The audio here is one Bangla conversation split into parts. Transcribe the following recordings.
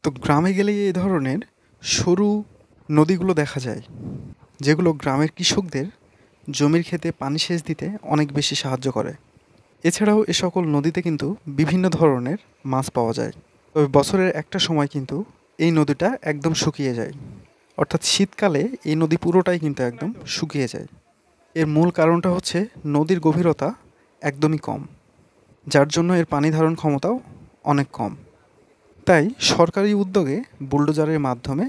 তো গ্রামে গেলেই এই ধরনের সরু নদীগুলো দেখা যায়, যেগুলো গ্রামের কৃষকদের জমির ক্ষেতে পানি সেচ দিতে অনেক বেশি সাহায্য করে। এছাড়াও এ সকল নদীতে কিন্তু বিভিন্ন ধরনের মাছ পাওয়া যায়। তবে বছরের একটা সময় কিন্তু এই নদীটা একদম শুকিয়ে যায়, অর্থাৎ শীতকালে এই নদী পুরোটাই কিন্তু একদম শুকিয়ে যায়। এর মূল কারণটা হচ্ছে নদীর গভীরতা একদমই কম, যার জন্য এর পানি ধারণ ক্ষমতাও অনেক কম। তাই সরকারি উদ্যোগে বুলডোজারের মাধ্যমে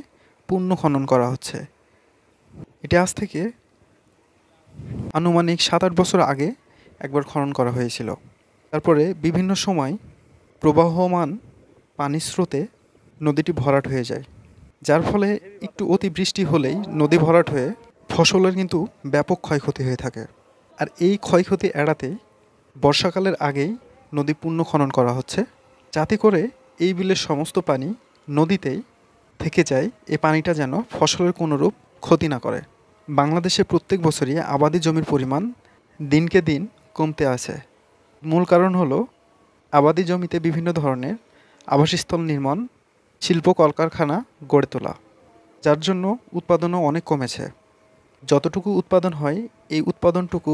পুনঃ খনন করা হচ্ছে। এটা আজ থেকে আনুমানিক ৭-৮ বছর আগে একবার খনন করা হয়েছিল। তারপরে বিভিন্ন সময় প্রবাহমান পানির স্রোতে নদীটি ভরাট হয়ে যায়, যার ফলে একটু অতিবৃষ্টি হলেই নদী ভরাট হয়ে ফসলের কিন্তু ব্যাপক ক্ষয়ক্ষতি হয়ে থাকে। আর এই ক্ষয়ক্ষতি এড়াতে বর্ষাকালের আগেই নদী পুনঃ খনন করা হচ্ছে, যাতে করে এই বিলের সমস্ত পানি নদীতেই থেকে যায়। এই পানিটা যেন ফসলের কোনোরূপ ক্ষতি না করে। বাংলাদেশে প্রত্যেক বছরই আবাদি জমির পরিমাণ দিনকে দিন কমতে আছে। মূল কারণ হলো আবাদি জমিতে বিভিন্ন ধরনের আবাসস্থল নির্মাণ, শিল্প কলকারখানা গড়ে তোলা, যার জন্য উৎপাদনও অনেক কমেছে। যতটুকু উৎপাদন হয় এই উৎপাদনটুকু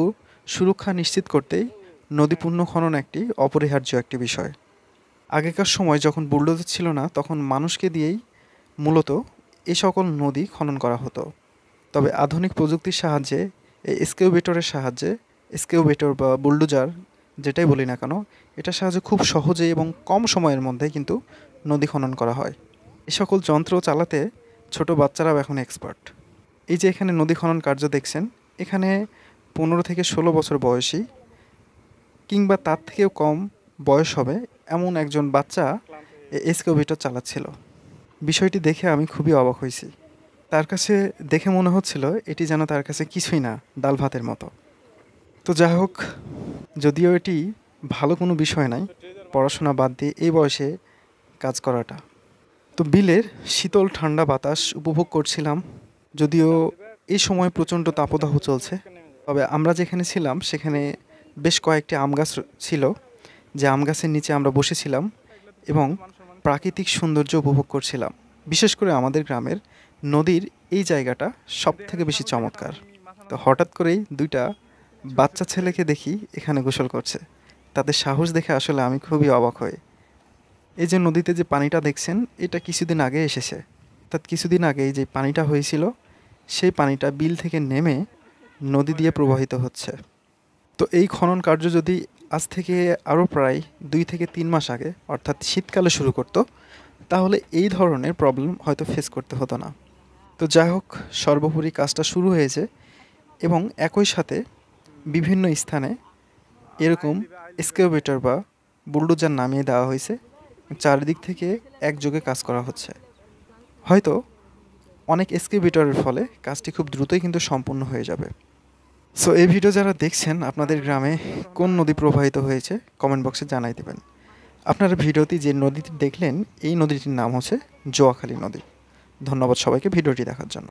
সুরক্ষা নিশ্চিত করতেই নদী পুনঃ খনন একটি অপরিহার্য একটি বিষয়। আগেকার সময় যখন বুলডোজার ছিল না, তখন মানুষকে দিয়েই মূলত এ সকল নদী খনন করা হতো। তবে আধুনিক প্রযুক্তির সাহায্যে, এই এক্সকেভেটরের সাহায্যে, এক্সকেভেটর বা বুলডোজার যেটাই বলি না কেন, এটার সাহায্যে খুব সহজে এবং কম সময়ের মধ্যে কিন্তু নদী খনন করা হয়। এ সকল যন্ত্র চালাতে ছোট বাচ্চারাও এখন এক্সপার্ট। এই যে এখানে নদী খনন কার্য দেখছেন, এখানে 15 থেকে 16 বছর বয়সী কিংবা তার থেকেও কম বয়স হবে এমন একজন বাচ্চা এক্সকেভেটর চালাচ্ছিল। বিষয়টি দেখে আমি খুবই অবাক হয়েছি। তার কাছে দেখে মনে হচ্ছিল এটি যেন তার কাছে কিছুই না, ডাল ভাতের মতো। তো যাই হোক, যদিও এটি ভালো কোনো বিষয় নয় পড়াশোনা বাদ দিয়ে এই বয়সে কাজ করাটা। তো বিলের শীতল ঠান্ডা বাতাস উপভোগ করছিলাম, যদিও এই সময় প্রচণ্ড তাপদাহ চলছে। তবে আমরা যেখানে ছিলাম সেখানে বেশ কয়েকটি আম গাছ ছিল, যে আম গাছের নিচে আমরা বসেছিলাম এবং প্রাকৃতিক সৌন্দর্য উপভোগ করছিলাম। বিশেষ করে আমাদের গ্রামের নদীর এই জায়গাটা সবথেকে বেশি চমৎকার। তো হঠাৎ করেই 2টা বাচ্চা ছেলেকে দেখি এখানে গোসল করছে। তাদের সাহস দেখে আসলে আমি খুবই অবাক হই। এই যে নদীতে যে পানিটা দেখছেন, এটা কিছুদিন আগে এসেছে। অর্থাৎ কিছুদিন আগে এই যে পানিটা হয়েছিল, সেই পানিটা বিল থেকে নেমে নদী দিয়ে প্রবাহিত হচ্ছে। তো এই খনন কার্য যদি আজ থেকে আরও প্রায় 2 থেকে 3 মাস আগে, অর্থাৎ শীতকালে শুরু করতো, তাহলে এই ধরনের প্রবলেম হয়তো ফেস করতে হতো না। তো যাই হোক, সর্বোপরি কাজটা শুরু হয়েছে এবং একই সাথে বিভিন্ন স্থানে এরকম এক্সকেভেটর বা বুলডোজার নামিয়ে দেওয়া হয়েছে। চারিদিক থেকে একযোগে কাজ করা হচ্ছে। হয়তো অনেক এক্সকেভেটরের ফলে কাজটি খুব দ্রুতই কিন্তু সম্পূর্ণ হয়ে যাবে। সো এই ভিডিও যারা দেখছেন, আপনাদের গ্রামে কোন নদী প্রবাহিত হয়েছে কমেন্ট বক্সে জানাই দেবেন। আপনারা ভিডিওটি যে নদীটি দেখলেন, এই নদীটির নাম হচ্ছে জোয়াখালী নদী। ধন্যবাদ সবাইকে ভিডিওটি দেখার জন্য।